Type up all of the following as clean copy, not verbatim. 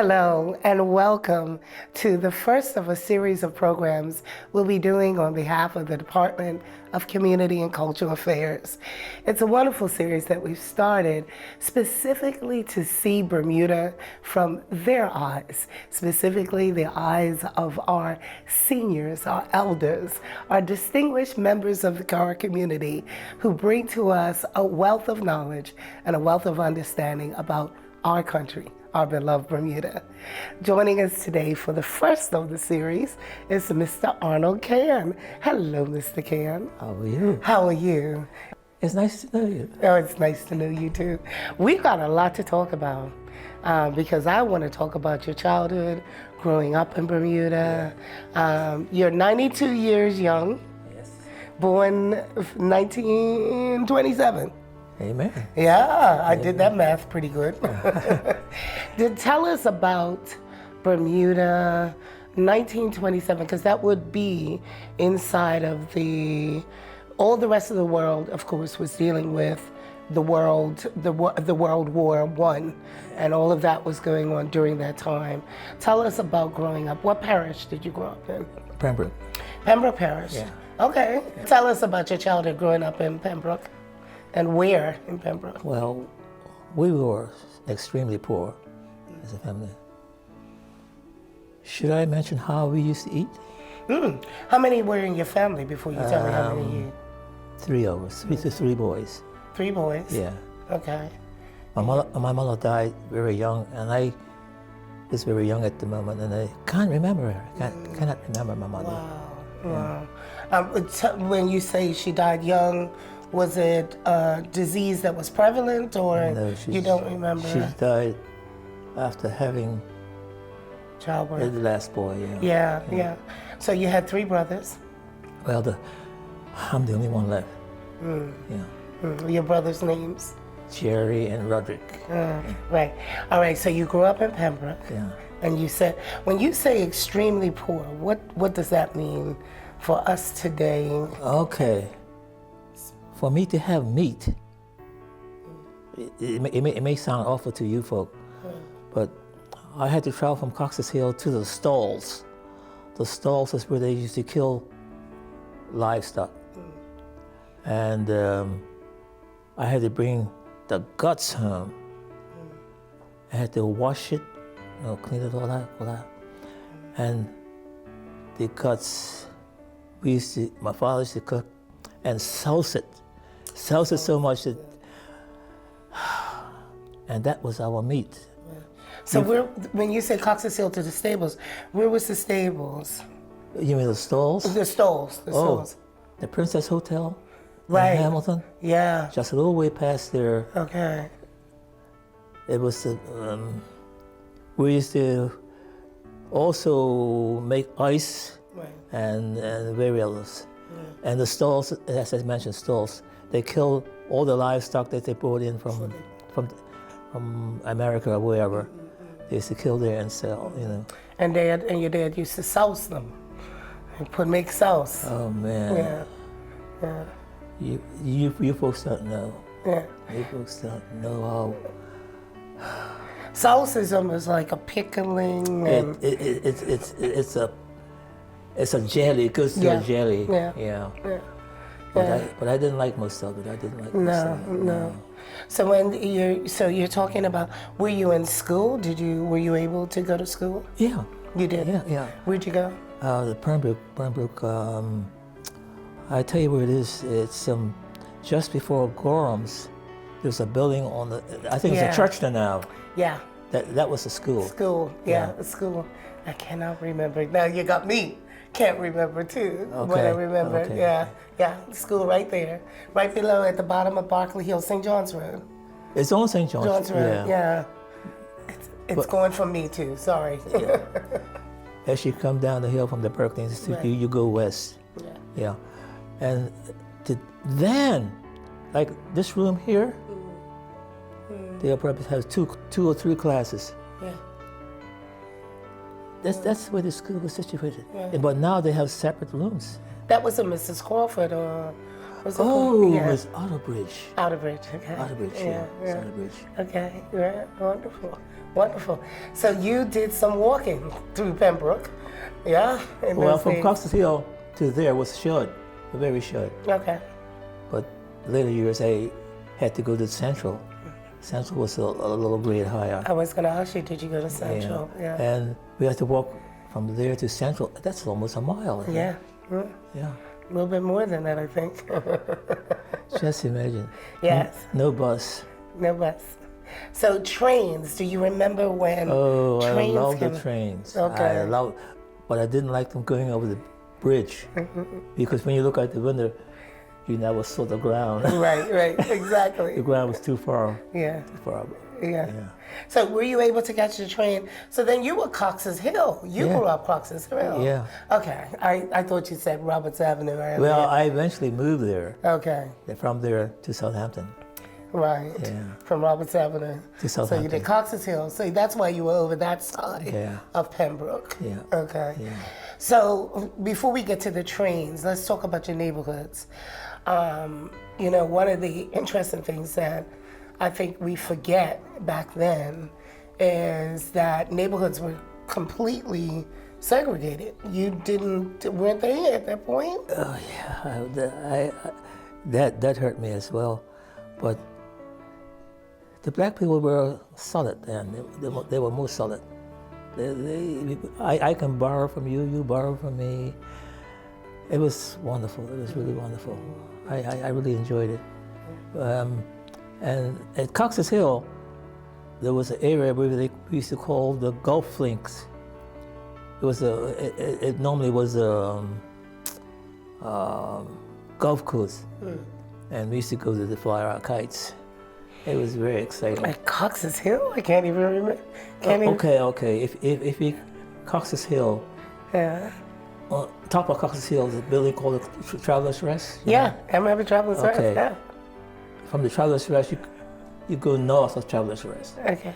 Hello and welcome to the first of a series of programs we'll be doing on behalf of the Department of Community and Cultural Affairs. It's a wonderful series that we've started specifically to see Bermuda from their eyes, specifically the eyes of our seniors, our elders, our distinguished members of our community who bring to us a wealth of knowledge and a wealth of understanding about our country, our beloved Bermuda. Joining us today for the first of the series is Mr. Arnold Cann. Hello, Mr. Cann. How are you? How are you? It's nice to know you. Oh, it's nice to know you too. We've got a lot to talk about because I want to talk about your childhood, growing up in Bermuda. You're 92 years young, Yes. born 1927. Amen. Yeah, I did that math pretty good. Tell us about Bermuda 1927, because that would be inside of all the rest of the world, of course, was dealing with the World War I, and all of that was going on during that time. Tell us about growing up. What parish did you grow up in? Pembroke. Pembroke Parish. Yeah. Okay. Tell us about your childhood growing up in Pembroke. And where in Pembroke? Well, we were extremely poor as a family. Should I mention how we used to eat? How many were in your family before you tell me how many you? 3 of us, three boys. 3 boys? Yeah. Okay. My mother died very young, and I was very young at the moment, and I can't remember her. Cannot remember my mother. Wow. Wow. When you say she died young, was it a disease that was prevalent, or No, you don't remember? She died after having Childbirth. the last boy. Yeah. Yeah. So you had 3 brothers. Well, I'm the only one left. Yeah. Your brothers' names? Jerry and Roderick. Right. All right. So you grew up in Pembroke. Yeah. And you said, when you say extremely poor, what does that mean for us today? Okay. For me to have meat, it may sound awful to you folk, but I had to travel from Coxs Hill to the stalls. The stalls is where they used to kill livestock. And I had to bring the guts home. I had to wash it, clean it all out. And the guts, my father used to cook and sauce it so much that, and that was our meat. So when you say Coxs Hill to the stables, where was the stables? You mean the stalls? The stalls. The Princess Hotel Right. in Hamilton. Yeah. Just a little way past there. Okay. It was we used to also make ice and various others. Yeah. And the stalls, as I mentioned, stalls, they kill all the livestock that they brought in from America or wherever. They used to kill there and sell, And your dad used to sauce them and make sauce. Oh man. Yeah. You folks don't know. Yeah. You folks don't know how. Sauce is almost like a pickling. And It's a jelly. It goes to a jelly. Yeah. But I didn't like most of it. I didn't like most of it. No. So you're talking about, were you in school? Were you able to go to school? Yeah. You did? Yeah. Where'd you go? The Pembroke. I tell you where it is. It's just before Gorham's. There's a building on the. I think it's a church there now. Yeah. That was a school. School. Yeah. A school. I cannot remember. Now you got me. Can't remember too. Okay. What I remember. Okay. Yeah. School right there, right below at the bottom of Berkeley Hill, St. John's Road. It's on St. John's. Road. Yeah. It's going from me too. Sorry. Yeah. As you come down the hill from the Berkeley Institute, you go west. Yeah. And then, like this room here, they'll probably have two or 3 classes. Yeah. That's where the school was situated. Yeah. But now they have separate rooms. That was a Mrs. Crawford, or What's it Oh, called? Yeah. it's Outerbridge. Outerbridge. Okay. Outerbridge, yeah. It's Outerbridge. Okay. Yeah. Wonderful. Wonderful. So you did some walking through Pembroke. Yeah. In Well, those from days. Coxs Hill to there was short, very short. Okay. But later years, I had to go to Central. Central was a little grade higher. I was going to ask you, did you go to Central? Yeah. And we had to walk from there to Central. That's almost a mile. I think. Yeah. Yeah. A little bit more than that, I think. Just imagine. Yes. No bus. No bus. So trains, do you remember when Oh, trains I love came? the trains. Okay. But I didn't like them going over the bridge because when you look out the window, you never saw the ground. Right, exactly. The ground was too far. Yeah. Too far. Yeah. So were you able to catch the train? So then you were Coxs Hill. You grew up Coxs Hill. Yeah. Okay. I thought you said Roberts Avenue earlier. Well, I eventually moved there. Okay. From there to Southampton. Right. Yeah. From Roberts Avenue. To So you Southampton. did Coxs Hill. So that's why you were over that side Yeah. of Pembroke. Yeah. Okay. Yeah. So before we get to the trains, let's talk about your neighborhoods. You know, one of the interesting things that I think we forget back then is that neighborhoods were completely segregated. Weren't they at that point? Oh yeah, that hurt me as well. But the black people were solid then. They were more solid. I can borrow from you, you borrow from me. It was wonderful. It was really wonderful. I really enjoyed it. And at Coxs Hill, there was an area where we used to call the golf links. It normally was a golf course, and we used to go to fly our kites. It was very exciting. At Coxs Hill? I can't even remember. Okay. If we Coxs Hill, Yeah. top of Coxs Hill is a building called the Travelers Rest. Yeah, I remember Travelers Rest. Okay. Yeah. From the Travelers Rest, you go north of Travelers Rest, Okay.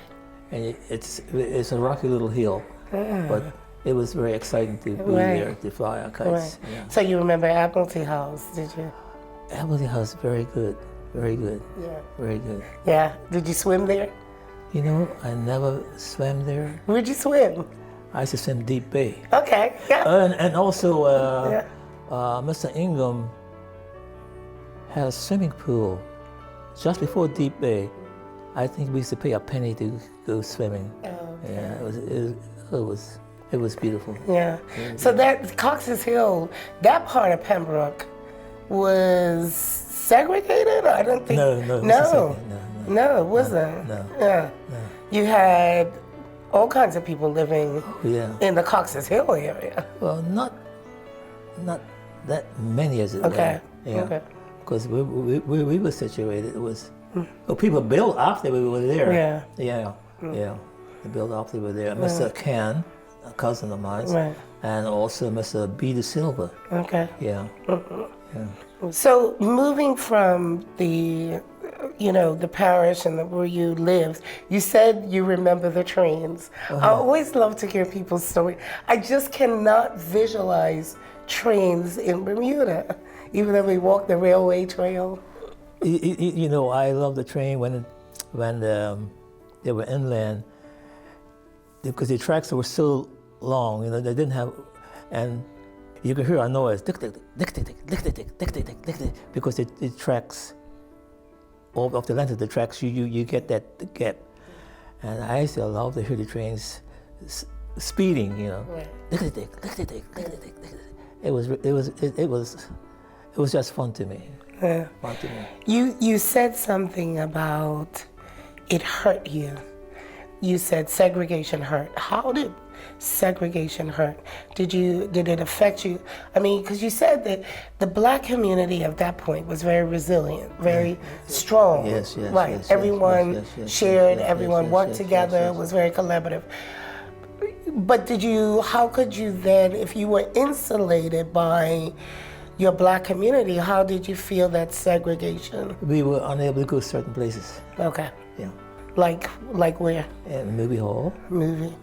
and it's a rocky little hill, but it was very exciting to be there to fly our kites. Right. Yeah. So you remember Admiralty House, did you? Emily House, very good, very good, Yeah. very good. Yeah. Did you swim there? You know, I never swam there. Where'd you swim? I used to swim Deep Bay, Okay. Yeah. and also Yeah. Mr. Ingham had a swimming pool just before Deep Bay. I think we used to pay a penny to go swimming. Oh, Yeah, it was beautiful. Yeah. So that Coxs Hill, that part of Pembroke was segregated? I don't think. No, No, it wasn't. No. Yeah. You had all kinds of people living Yeah. in the Coxs Hill area. Well, not that many as it Okay. were. Yeah. Okay. Because where we were situated, it was. Well, people built after we were there. Yeah. Yeah. They built after we were there. Mr. Cann, a cousin of mine, Right. and also Mr. B. De Silva. Okay. Yeah. So moving from the parish and where you lived, you said you remember the trains. I always love to hear people's story. I just cannot visualize trains in Bermuda, even though we walked the railway trail. You know, I love the train when they were inland, because the tracks were so long. You know, they didn't have, and you could hear a noise, tick tick tick tick tick tick tick tick tick tick tick tick, because the tracks, all of the length of the tracks, you get that gap, and I used to love to hear the trains speeding. You know, Right. tick tick tick tick tick tick tick tick tick. It was just fun to me. Yeah. Fun to me. You said something about it hurt you. You said segregation hurt. How did segregation hurt? Did it affect you? I mean, because you said that the black community at that point was very resilient, very strong. Yes, right. yes, Everyone yes, shared. yes, everyone yes, worked yes, together. yes, yes. Was very collaborative. But how could you then, if you were insulated by your black community, how did you feel that segregation? We were unable to go to certain places. Okay. Yeah. Like where? And movie hall. Movie.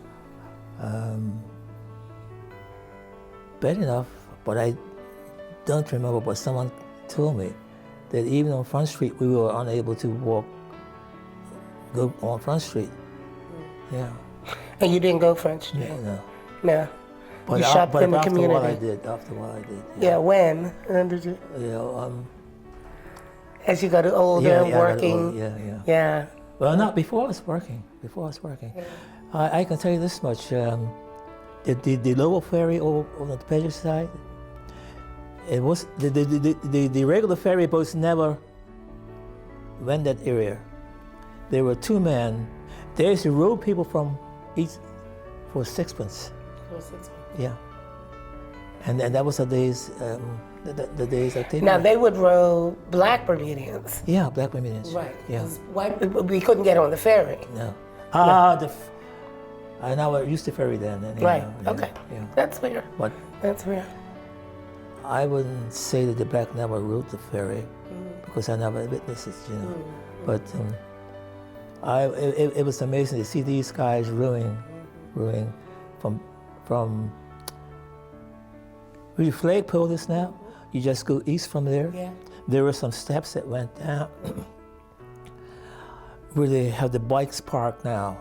Bad enough, but I don't remember what someone told me. that even on Front Street, we were unable to go on Front Street. Yeah. And you didn't go Front Street? No. No. But, You shopped in the after community? After a while I did. Yeah, when? When did you? Yeah, As you got older, working? Yeah. Well, not before I was working. Yeah. I can tell you this much. The lower ferry over on the pleasure side, it was the regular ferry boats never went that area. There were two men. They used to row people from each for sixpence. Yeah. And that was the days. The days of Now they would row black Bermudians. Yeah, black Bermudians. Right. Yeah. White, we couldn't get on the ferry. No. I now used to ferry then. Right. Yeah, Okay. Yeah. That's fair. But that's fair. I wouldn't say that the black never rode the ferry because I never witnessed it, But it was amazing to see these guys rowing from where the flagpole is now. You just go east from there. Yeah. There were some steps that went down where they have the bikes parked now.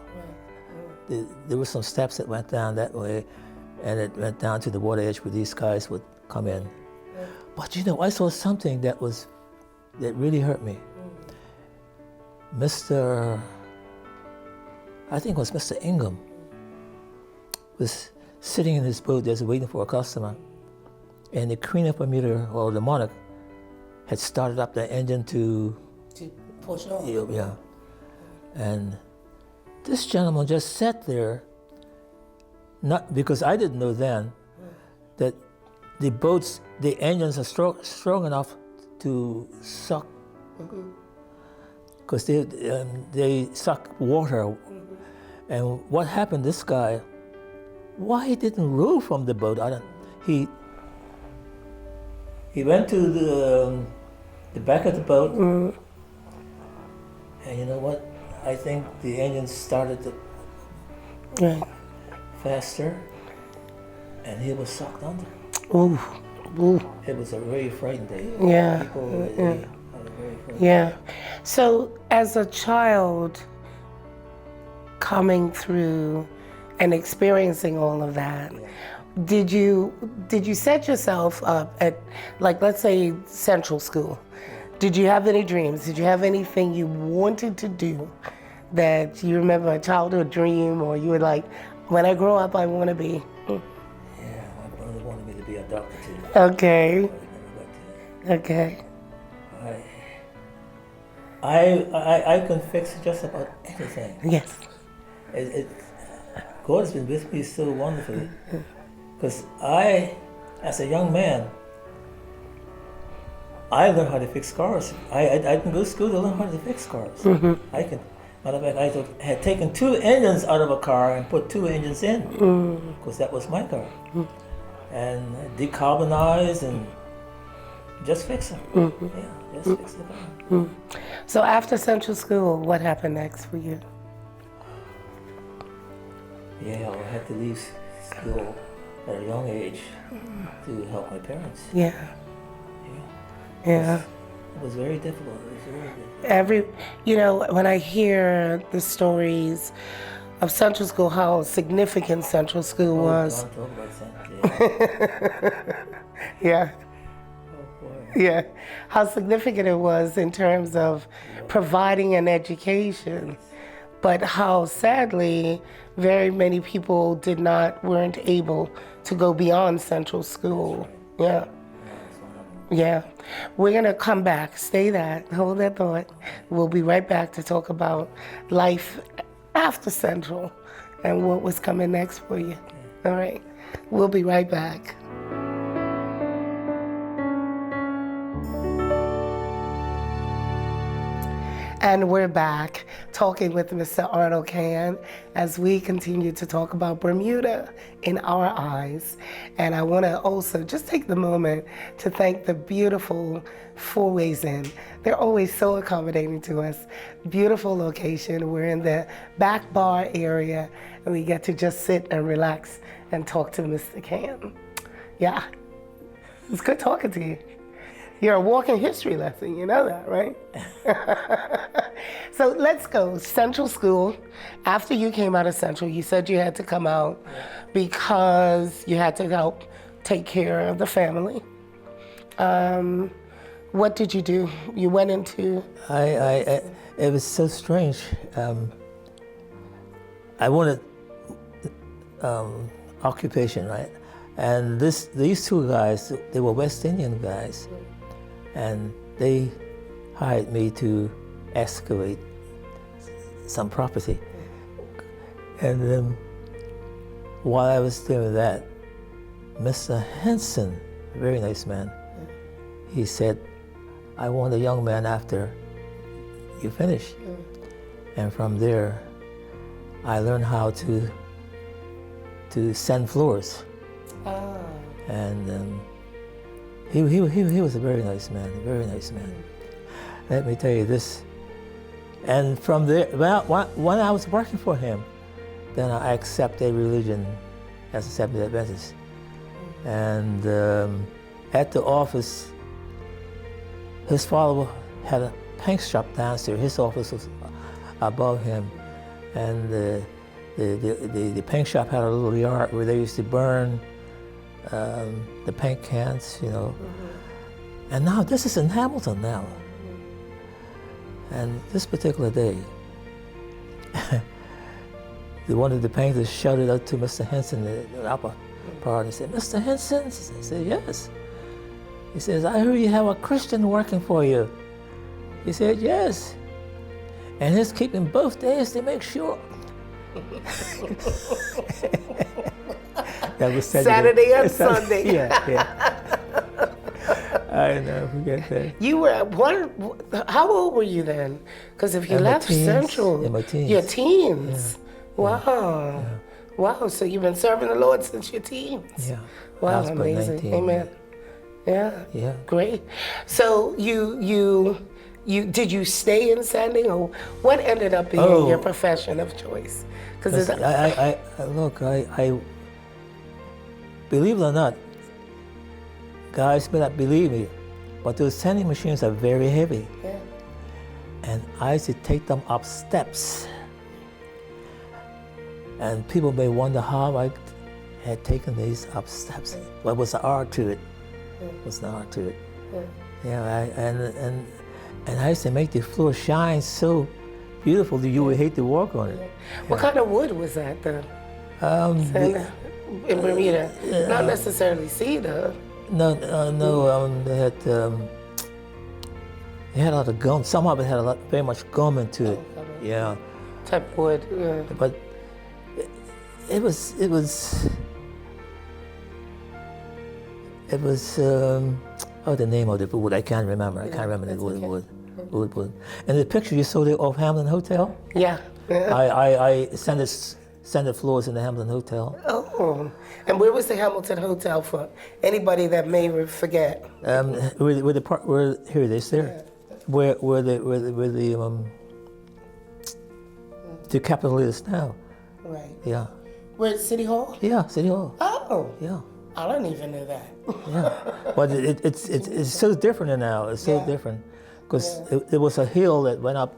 There were some steps that went down that way, and it went down to the water edge where these guys would come in. Yeah. But I saw something that really hurt me. I think it was Mr. Ingham, was sitting in his boat just waiting for a customer, and the Queen of Bermuda, or the Monarch, had started up the engine to push on. Yeah. And this gentleman just sat there, not because I didn't know then that the engines are strong enough to suck, because they suck water. And what happened? This guy, why he didn't row from the boat? He went to the back of the boat, and you know what? I think the engine started faster, and he was sucked under. Ooh. It was a very frightening day. Yeah. People were very frightened. Yeah. So as a child coming through and experiencing all of that, did you set yourself up at, like, let's say Central School? Did you have any dreams? Did you have anything you wanted to do that you remember, a childhood dream, or you were like, when I grow up, I want to be? Yeah, I really wanted me to be a doctor too. Okay. Okay. I can fix just about anything. Yes. God has been with me so wonderfully, because I, as a young man, I learned how to fix cars. I didn't go to school to learn how to fix cars. Matter of fact, I had taken 2 engines out of a car and put 2 engines in, because that was my car. And decarbonize and just fix it. Yeah, just fix the car. So after Central School, what happened next for you? Yeah, I had to leave school at a young age to help my parents. Yeah. It was very difficult. When I hear the stories of Central School, how significant Central School was. Don't talk about Central. Yeah. Oh boy. Yeah. How significant it was in terms of providing an education, but how sadly very many people weren't able to go beyond Central School. Yeah. Yeah. We're going to come back. Hold that thought. We'll be right back to talk about life after Central and what was coming next for you. All right. We'll be right back. And we're back talking with Mr. Arnold Cann as we continue to talk about Bermuda in our eyes. And I want to also just take the moment to thank the beautiful Four Ways Inn. They're always so accommodating to us. Beautiful location. We're in the back bar area, and we get to just sit and relax and talk to Mr. Cann. Yeah, it's good talking to you. You're a walking history lesson, you know that, right? So let's go. Central School. After you came out of Central, you said you had to come out because you had to help take care of the family. What did you do? You went into... It was so strange. I wanted occupation, right? And these two guys, they were West Indian guys, and they hired me to excavate some property. And then while I was doing that, Mr. Henson, a very nice man, he said, I want a young man after you finish. And from there, I learned how to sand floors. And he was a very nice man, a very nice man. Let me tell you this. And from there, when I was working for him, then I accepted religion as a Seventh-day Adventist. And at the office, his father had a paint shop downstairs. His office was above him. And the paint shop had a little yard where they used to burn the paint cans, you know. And now this is in Hamilton now. And this particular day, one of the painters shouted out to Mr. Henson, the upper part, and said, Mr. Henson? He said, yes. He says, I heard you have a Christian working for you. He said, yes. And he's keeping both days to make sure. That was Saturday and Sunday. Yeah. I never forget that. You were how old were you then? Because if you left Central, in my teens. Your teens. Yeah. Wow. Yeah. Wow, so you've been serving the Lord since your teens. Yeah. Wow, amazing. 19, Amen. Yeah. Yeah. Great. So you did you stay in sanding, or what ended up being your profession of choice? Because I believe it or not, guys may not believe me, but those sanding machines are very heavy. Yeah. And I used to take them up steps. And people may wonder how I had taken these up steps. Well, it was an art to it. It was an art to it. Yeah, and I used to make the floor shine so beautiful that you would hate to walk on it. What kind of wood was that, though? In Bermuda, not necessarily cedar. No. They had a lot of gum. Some of it had very much gum into it. Yeah. Type wood. Yeah. But it was. The name of the wood I can't remember. I can't remember the wood. And the picture you saw there of Hamilton Hotel. Yeah. I sanded floors in the Hamilton Hotel. Oh, and where was the Hamilton Hotel for anybody that may forget? Where the part where here it is there, where the Capitol is now. Right. Yeah. Where City Hall? Yeah, City Hall. Oh. Yeah. I don't even know that. Yeah, but it's so different now. It's so different because there was a hill that went up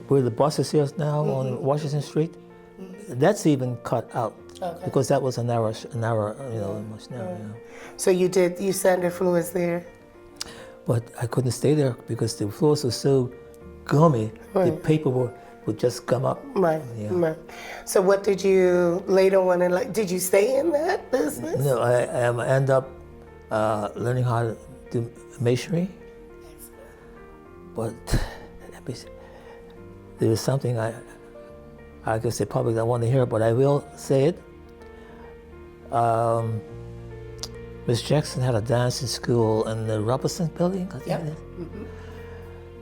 where the bus is here now on Washington Street. That's even cut out because that was a narrow, much narrow. Yeah. So you sanded floors there? But I couldn't stay there because the floors were so gummy. The paper would just come up. Right. Yeah. Right. So what did you later on in life? Did you stay in that business? No, I end up learning how to do masonry. But there was something I guess the public don't want to hear, but I will say it. Miss Jackson had a dancing school in the Robertson building, I think it is. Mm-hmm.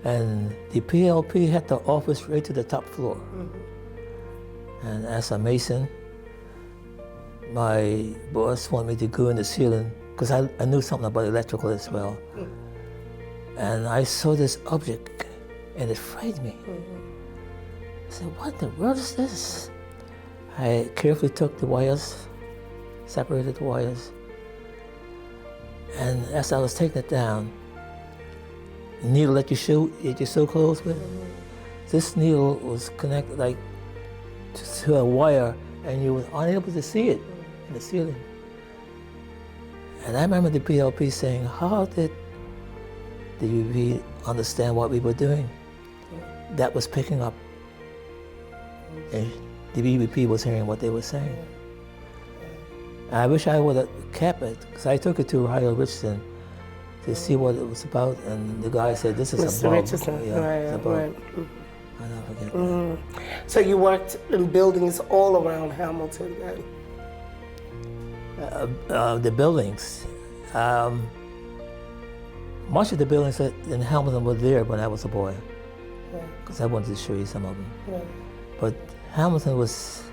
And the PLP had the office right to the top floor. Mm-hmm. And as a mason, my boss wanted me to go in the ceiling because I knew something about electrical as well. Mm-hmm. And I saw this object and it frightened me. Mm-hmm. I said, what in the world is this? I carefully took the wires, separated the wires, And as I was taking it down, the needle that you sew clothes with, this needle was connected like to a wire, and you were unable to see it in the ceiling. And I remember the PLP saying, how did the UV understand what we were doing? That was picking up. And the BBP was hearing what they were saying. And I wish I would have kept it, because I took it to Riley Richardson to see what it was about, and the guy said, this is Mr. a bulb. Richardson, Yeah, it's a bulb. right. I'll never forget that. So you worked in buildings all around Hamilton then? The buildings. Much of the buildings in Hamilton were there when I was a boy, because I wanted to show you some of them. But Hamilton was,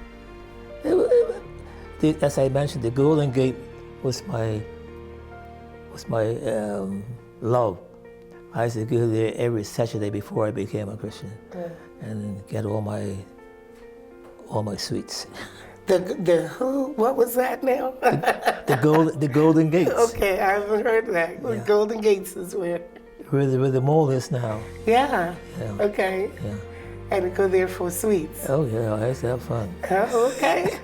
as I mentioned, the Golden Gate was my love. I used to go there every Saturday before I became a Christian, and get all my sweets. The who? What was that now? The Golden Gates. Okay, I haven't heard that. The Golden Gates is where Where the mall is now. Yeah. Yeah. Okay. Yeah. And go there for sweets. Oh yeah, I used to have fun. Okay.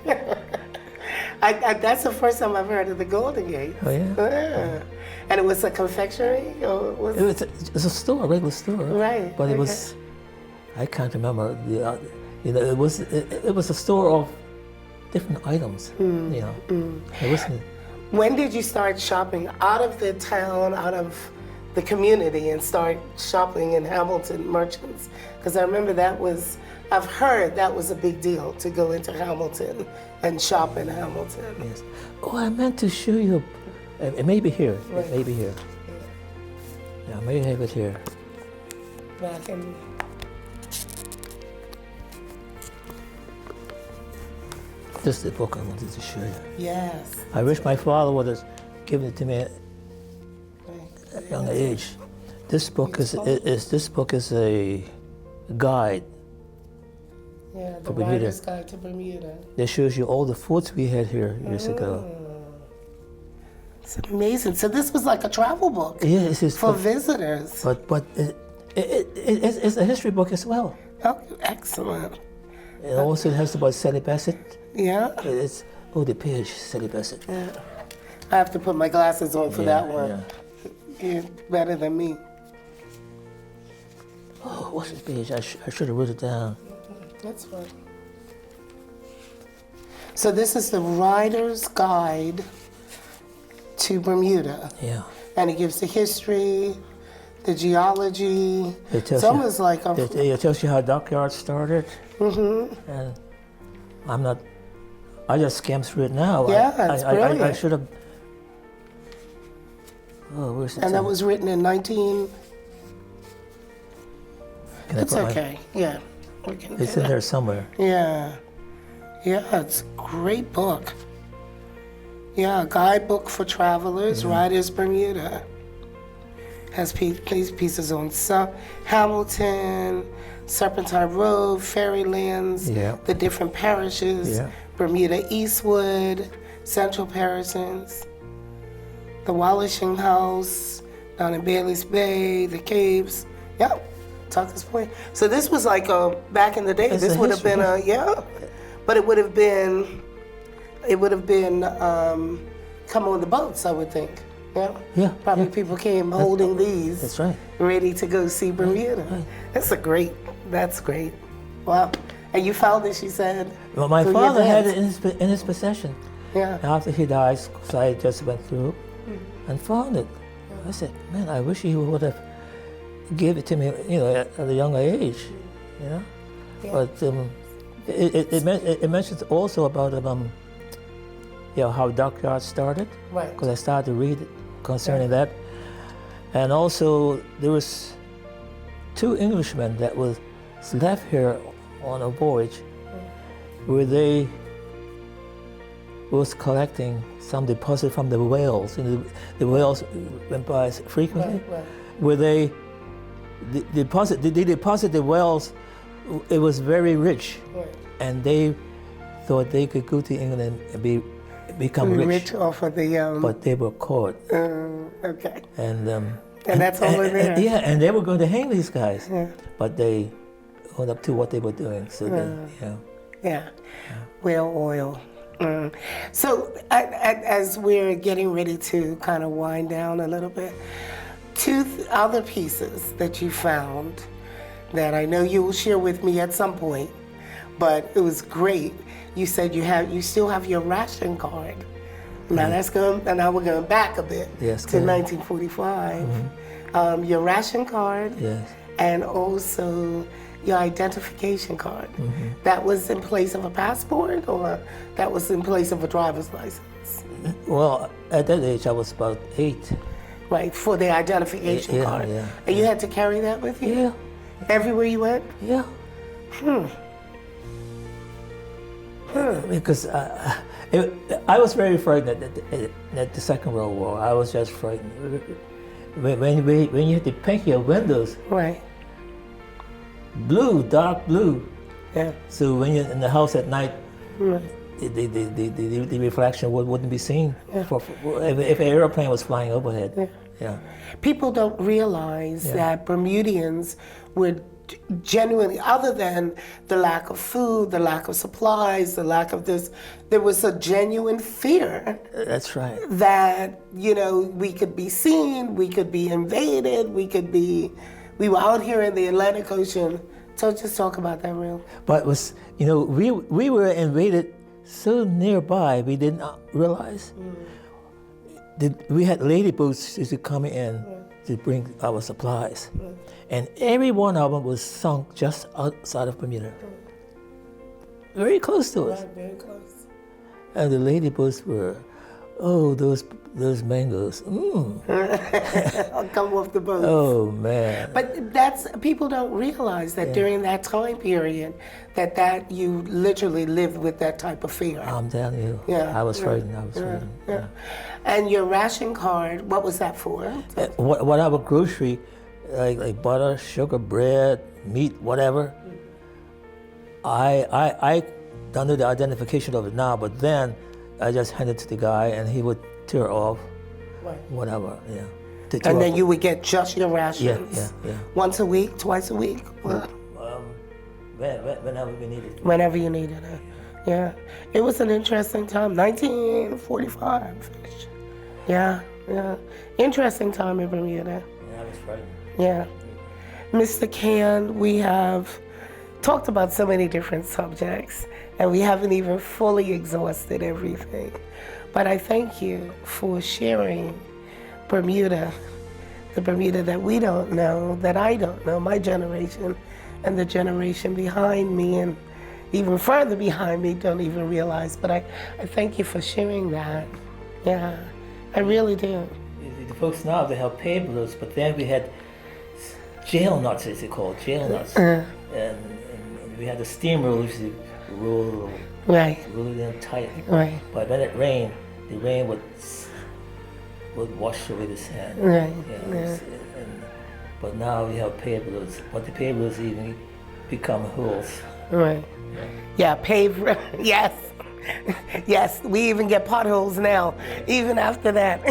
That's the first time I've heard of the Golden Gate. Oh yeah. And it was a confectionery, or was It was a store, a regular store. Right. But it was, I can't remember the, it was a store of different items. You know, it wasn't. When did you start shopping out of the town, out of the community, and start shopping in Hamilton Merchants? Because I remember I've heard that was a big deal to go into Hamilton and shop in Hamilton. Yes. Oh, I meant to show you. It may be here. Right. It may be here. Yeah, I may have it here. Back in. This is the book I wanted to show you. Yes. I wish my father would have given it to me at a young age. This book is a guide. Yeah, the for Bermuda. Writer's Guide to Bermuda. That shows you all the foods we had here years ago. It's amazing. So this was like a travel book Yeah, it's for visitors. but it's a history book as well. Oh, excellent. It also has about Sally Bassett. Yeah. It's the page, Sally Bassett. Yeah. I have to put my glasses on for that one. Yeah. You're better than me. Oh, what's this page? I should have wrote it down. That's fine. So this is the Writer's Guide to Bermuda. Yeah. And it gives the history, the geology. It's almost like a... It tells you how dockyards started. Mm-hmm. And I just skimmed through it now. Yeah, it's brilliant. I should have... Oh, where's it? And that was written in 19... It's okay, yeah. It's in there somewhere. Yeah. Yeah, it's a great book. Yeah, a guidebook for travelers, Writer's Bermuda. Has pieces on Hamilton, Serpentine Road, Ferrylands, the different parishes, Bermuda Eastwood, Central Parishes, the Wallaching House, down in Bailey's Bay, the caves. Yeah, Tucker's Point. So this was like back in the day. This would have been but it would have been come on the boats, I would think. Yeah. Yeah. Probably people came holding these. That's right. Ready to go see Bermuda. Right. That's great. Wow. And you found it, she said. Well, my father had it in his possession. Yeah. After he died, because I just went through and found it. I said, man, I wish he would have gave it to me, at a younger age, Yeah. But it mentions also about how dockyards started. Right. Because I started to read concerning that, and also there was 2 Englishmen that was left here on a voyage where they was collecting some deposit from the whales. The whales went by frequently. Right. Where they deposit the whales. It was very rich, Right. and they thought they could go to England and be become rich. off of the. But they were caught. Okay. And that's all in there. Yeah, and they were going to hang these guys. Yeah. But they owned up to what they were doing. So Yeah. Whale oil. So as we're getting ready to kind of wind down a little bit, two other pieces that you found that I know you will share with me at some point, but it was great. You said you still have your ration card. Now that's going, and now we're going back a bit to 1945. Mm-hmm. Your ration card, yes, and also your identification card. Mm-hmm. That was in place of a passport, or that was in place of a driver's license? Well, at that age, I was about 8. Right, for the identification card. Yeah. And you had to carry that with you? Yeah. Everywhere you went? Yeah. Because I was very frightened at the Second World War. I was just frightened. When you had to paint your windows, right, blue, dark blue. Yeah. So when you're in the house at night, right, the reflection wouldn't be seen if an airplane was flying overhead. Yeah. People don't realize that Bermudians were genuinely, other than the lack of food, the lack of supplies, the lack of this, there was a genuine fear. That's right. That, we could be seen, we could be invaded, we were out here in the Atlantic Ocean. So just talk about that real. But it was, we were invaded so nearby, we did not realize. We had lady boats used to come in to bring our supplies. And every one of them was sunk just outside of Bermuda. Very close to us. Right, very close. And the lady boats were, those mangoes. I'll come off the boat. Oh, man. But people don't realize that during that time period, that you literally lived with that type of fear. I'm telling you. Yeah. I was frightened. Frightened. Yeah. And your ration card, what was that for? Whatever grocery, like butter, sugar, bread, meat, whatever. I don't know the identification of it now, but then I just handed it to the guy and he would tear off whatever, And then you would get just your rations? Yeah. Once a week, twice a week? Whenever we needed it. Whenever you needed it. Yeah. It was an interesting time, 1945. Yeah. Interesting time in Bermuda. Yeah, I was frightened. Yeah. Mr. Cann, we have talked about so many different subjects, and we haven't even fully exhausted everything. But I thank you for sharing Bermuda, the Bermuda that we don't know, that I don't know, my generation, and the generation behind me, and even further behind me don't even realize. But I thank you for sharing that. Yeah, I really do. The folks now, they have paperless, but then we had jail nuts, as they call it, jail nuts. And we had the steamroller used to roll them tight. Right. But when it rained, the rain would wash away the sand. Right. But now we have paperless, but the paperless even become holes. Right. Yeah, paved. Yes. Yes, we even get potholes now, even after that.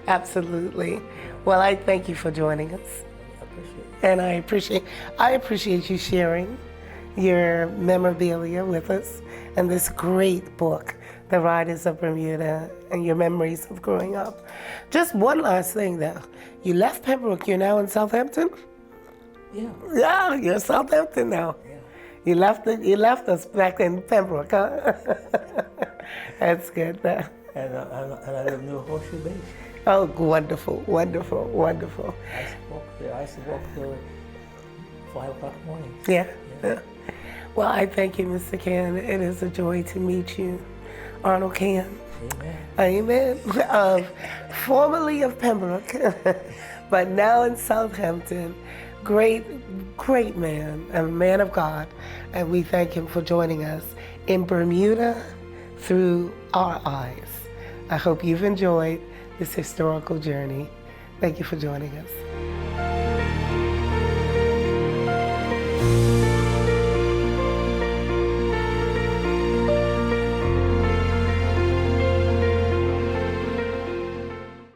Absolutely. Well, I thank you for joining us. I appreciate it. And I appreciate you sharing your memorabilia with us and this great book, The Riders of Bermuda, and your memories of growing up. Just one last thing though. You left Pembroke, you're now in Southampton? Yeah. Yeah, you're in Southampton now. Yeah. You left us back in Pembroke, huh? That's good. And I live near Horseshoe Bay. Oh, wonderful, wonderful, wonderful. I used to walk there 5 o'clock in the morning. Yeah. Well, I thank you, Mr. Cann. It is a joy to meet you. Arnold Cann. Amen. Amen. Formerly of Pembroke, but now in Southampton. Great man, a man of God. And we thank him for joining us in Bermuda through our eyes. I hope you've enjoyed this historical journey. Thank you for joining us.